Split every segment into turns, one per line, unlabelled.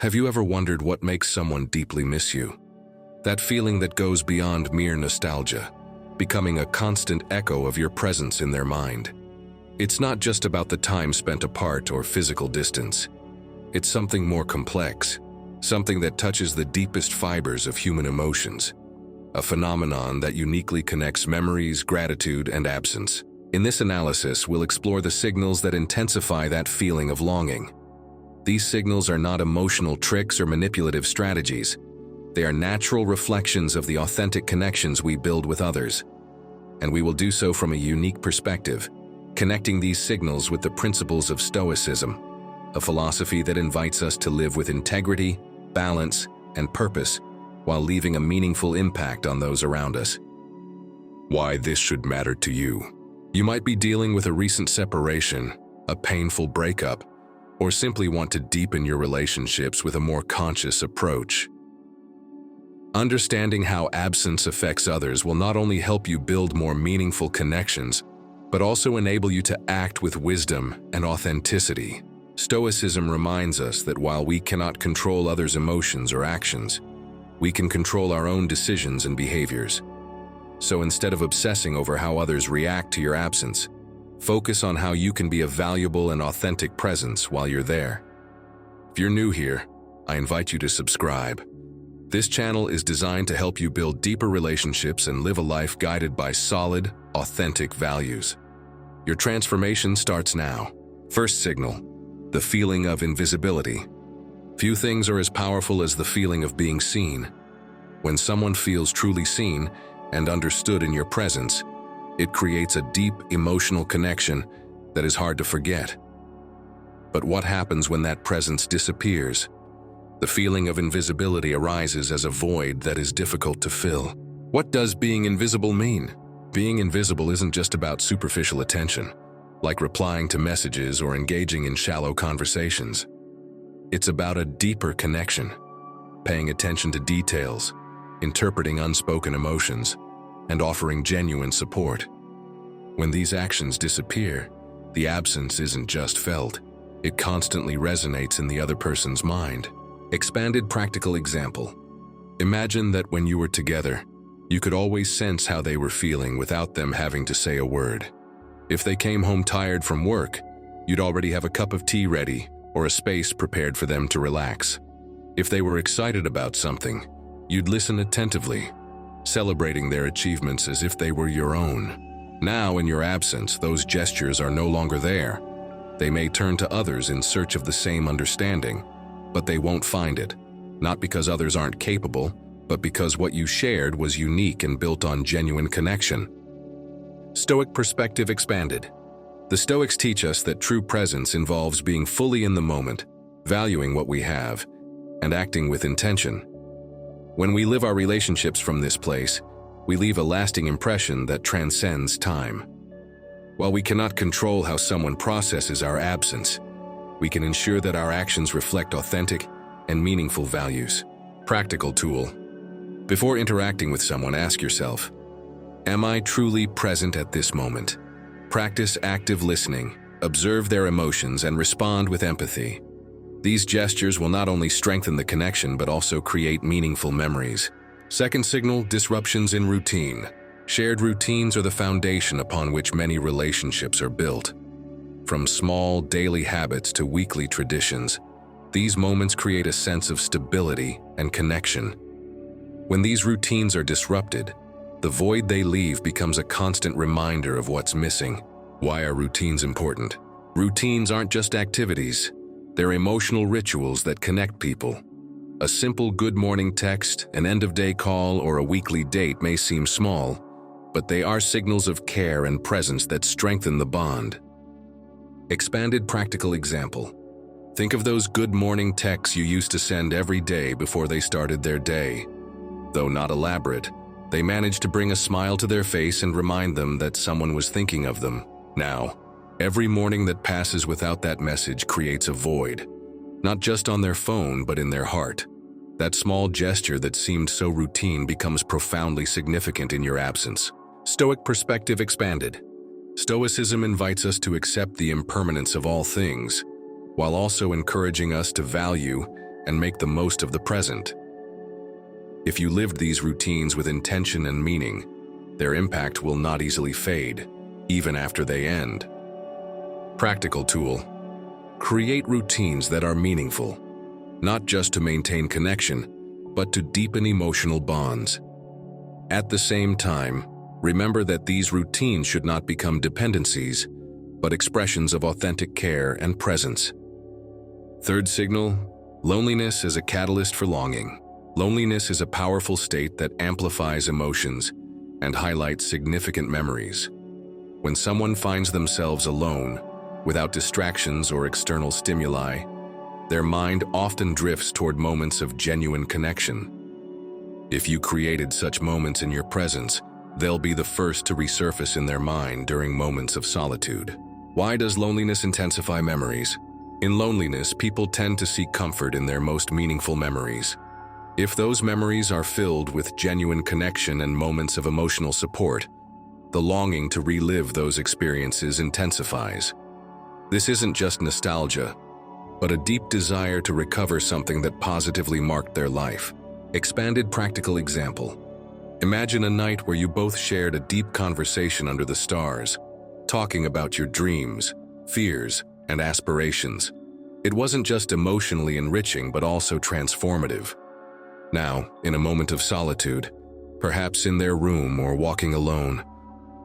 Have you ever wondered what makes someone deeply miss you? That feeling that goes beyond mere nostalgia, becoming a constant echo of your presence in their mind. It's not just about the time spent apart or physical distance. It's something more complex, something that touches the deepest fibers of human emotions, a phenomenon that uniquely connects memories, gratitude, and absence. In this analysis, we'll explore the signals that intensify that feeling of longing. These signals are not emotional tricks or manipulative strategies. They are natural reflections of the authentic connections we build with others. And we will do so from a unique perspective, connecting these signals with the principles of Stoicism, a philosophy that invites us to live with integrity, balance, and purpose, while leaving a meaningful impact on those around us. Why this should matter to you. You might be dealing with a recent separation, a painful breakup, or simply want to deepen your relationships with a more conscious approach. Understanding how absence affects others will not only help you build more meaningful connections, but also enable you to act with wisdom and authenticity. Stoicism reminds us that while we cannot control others' emotions or actions, we can control our own decisions and behaviors. So instead of obsessing over how others react to your absence, focus on how you can be a valuable and authentic presence while you're there. If you're new here, I invite you to subscribe. This channel is designed to help you build deeper relationships and live a life guided by solid, authentic values. Your transformation starts now. First signal, the feeling of invisibility. Few things are as powerful as the feeling of being seen. When someone feels truly seen and understood in your presence, it creates a deep emotional connection that is hard to forget. But what happens when that presence disappears? The feeling of invisibility arises as a void that is difficult to fill. What does being invisible mean? Being invisible isn't just about superficial attention, like replying to messages or engaging in shallow conversations. It's about a deeper connection, paying attention to details, interpreting unspoken emotions, and offering genuine support. When these actions disappear, the absence isn't just felt, it constantly resonates in the other person's mind. Expanded practical example. Imagine that when you were together, you could always sense how they were feeling without them having to say a word. If they came home tired from work, you'd already have a cup of tea ready or a space prepared for them to relax. If they were excited about something, you'd listen attentively, celebrating their achievements as if they were your own. Now, in your absence, those gestures are no longer there. They may turn to others in search of the same understanding, but they won't find it, not because others aren't capable, but because what you shared was unique and built on genuine connection. Stoic perspective expanded. The Stoics teach us that true presence involves being fully in the moment, valuing what we have, and acting with intention. When we live our relationships from this place, we leave a lasting impression that transcends time. While we cannot control how someone processes our absence, we can ensure that our actions reflect authentic and meaningful values. Practical tool. Before interacting with someone, ask yourself, am I truly present at this moment? Practice active listening, observe their emotions, and respond with empathy. These gestures will not only strengthen the connection but also create meaningful memories. Second signal, disruptions in routine. Shared routines are the foundation upon which many relationships are built. From small daily habits to weekly traditions, these moments create a sense of stability and connection. When these routines are disrupted, the void they leave becomes a constant reminder of what's missing. Why are routines important? Routines aren't just activities, they're emotional rituals that connect people. A simple good morning text, an end-of-day call, or a weekly date may seem small, but they are signals of care and presence that strengthen the bond. Expanded practical example. Think of those good morning texts you used to send every day before they started their day. Though not elaborate, they managed to bring a smile to their face and remind them that someone was thinking of them. Now, every morning that passes without that message creates a void, not just on their phone but in their heart. That small gesture that seemed so routine becomes profoundly significant in your absence. Stoic perspective expanded. Stoicism invites us to accept the impermanence of all things, while also encouraging us to value and make the most of the present. If you lived these routines with intention and meaning, their impact will not easily fade, even after they end. Practical tool: create routines that are meaningful, not just to maintain connection, but to deepen emotional bonds. At the same time, remember that these routines should not become dependencies, but expressions of authentic care and presence. Third signal: loneliness as a catalyst for longing. Loneliness is a powerful state that amplifies emotions and highlights significant memories. When someone finds themselves alone, without distractions or external stimuli, their mind often drifts toward moments of genuine connection. If you created such moments in your presence, they'll be the first to resurface in their mind during moments of solitude. Why does loneliness intensify memories? In loneliness, people tend to seek comfort in their most meaningful memories. If those memories are filled with genuine connection and moments of emotional support, the longing to relive those experiences intensifies. This isn't just nostalgia, but a deep desire to recover something that positively marked their life. Expanded practical example: imagine a night where you both shared a deep conversation under the stars, talking about your dreams, fears, and aspirations. It wasn't just emotionally enriching, but also transformative. Now, in a moment of solitude, perhaps in their room or walking alone,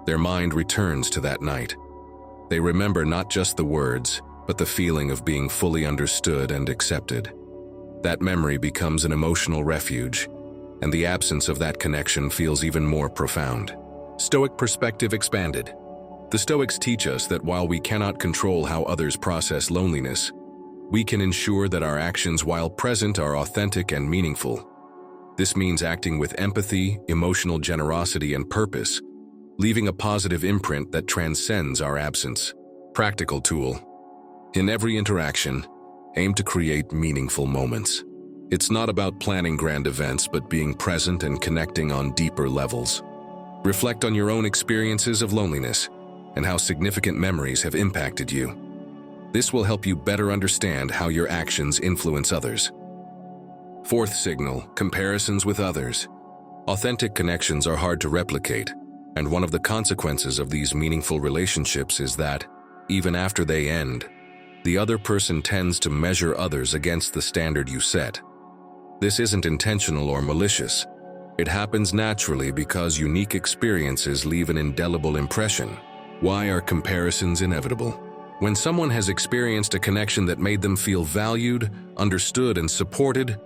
their mind returns to that night. They remember not just the words, but the feeling of being fully understood and accepted. That memory becomes an emotional refuge, and the absence of that connection feels even more profound. Stoic perspective expanded. The Stoics teach us that while we cannot control how others process loneliness, we can ensure that our actions while present are authentic and meaningful. This means acting with empathy, emotional generosity, and purpose, leaving a positive imprint that transcends our absence. Practical tool: in every interaction, aim to create meaningful moments. It's not about planning grand events, but being present and connecting on deeper levels. Reflect on your own experiences of loneliness and how significant memories have impacted you. This will help you better understand how your actions influence others. Fourth signal: comparisons with others. Authentic connections are hard to replicate, and one of the consequences of these meaningful relationships is that, even after they end, the other person tends to measure others against the standard you set. This isn't intentional or malicious. It happens naturally because unique experiences leave an indelible impression. Why are comparisons inevitable? When someone has experienced a connection that made them feel valued, understood, and supported,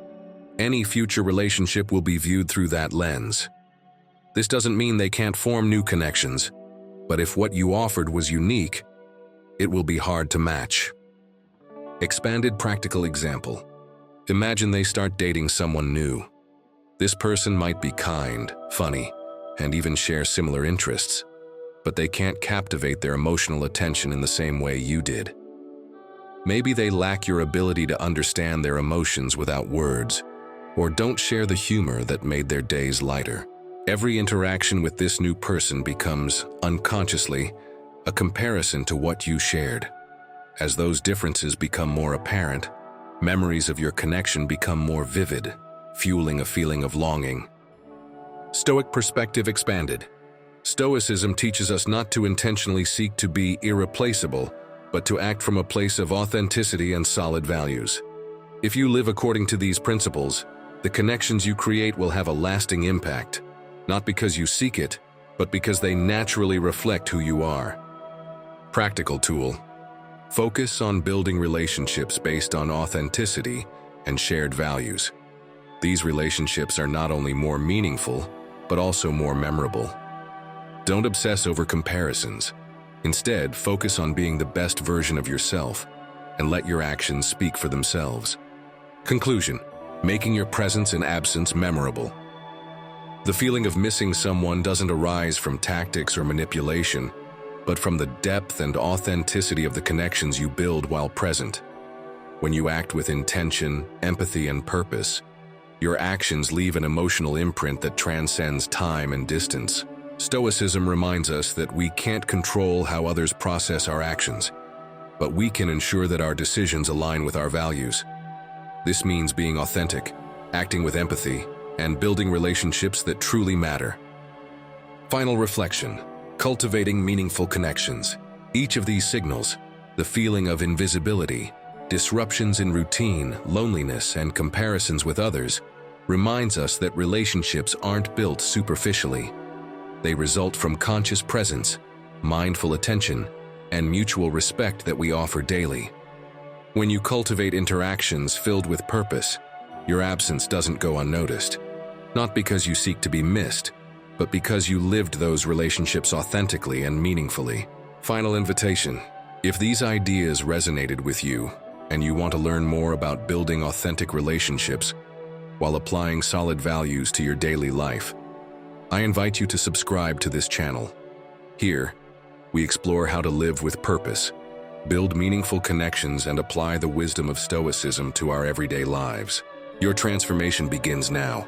any future relationship will be viewed through that lens. This doesn't mean they can't form new connections, but if what you offered was unique, it will be hard to match. Expanded practical example: imagine they start dating someone new. This person might be kind, funny, and even share similar interests, but they can't captivate their emotional attention in the same way you did. Maybe they lack your ability to understand their emotions without words, or don't share the humor that made their days lighter. Every interaction with this new person becomes, unconsciously, a comparison to what you shared. As those differences become more apparent, memories of your connection become more vivid, fueling a feeling of longing. Stoic perspective expanded. Stoicism teaches us not to intentionally seek to be irreplaceable, but to act from a place of authenticity and solid values. If you live according to these principles, the connections you create will have a lasting impact, not because you seek it, but because they naturally reflect who you are. Practical tool: focus on building relationships based on authenticity and shared values. These relationships are not only more meaningful, but also more memorable. Don't obsess over comparisons. Instead, focus on being the best version of yourself and let your actions speak for themselves. Conclusion: making your presence and absence memorable. The feeling of missing someone doesn't arise from tactics or manipulation, but from the depth and authenticity of the connections you build while present. When you act with intention, empathy, and purpose, your actions leave an emotional imprint that transcends time and distance. Stoicism reminds us that we can't control how others process our actions, but we can ensure that our decisions align with our values. This means being authentic, acting with empathy, and building relationships that truly matter. Final reflection: cultivating meaningful connections. Each of these signals, the feeling of invisibility, disruptions in routine, loneliness, and comparisons with others, reminds us that relationships aren't built superficially. They result from conscious presence, mindful attention, and mutual respect that we offer daily. When you cultivate interactions filled with purpose, your absence doesn't go unnoticed. Not because you seek to be missed, but because you lived those relationships authentically and meaningfully. Final invitation: if these ideas resonated with you, and you want to learn more about building authentic relationships while applying solid values to your daily life, I invite you to subscribe to this channel. Here, we explore how to live with purpose, build meaningful connections, and apply the wisdom of Stoicism to our everyday lives. Your transformation begins now.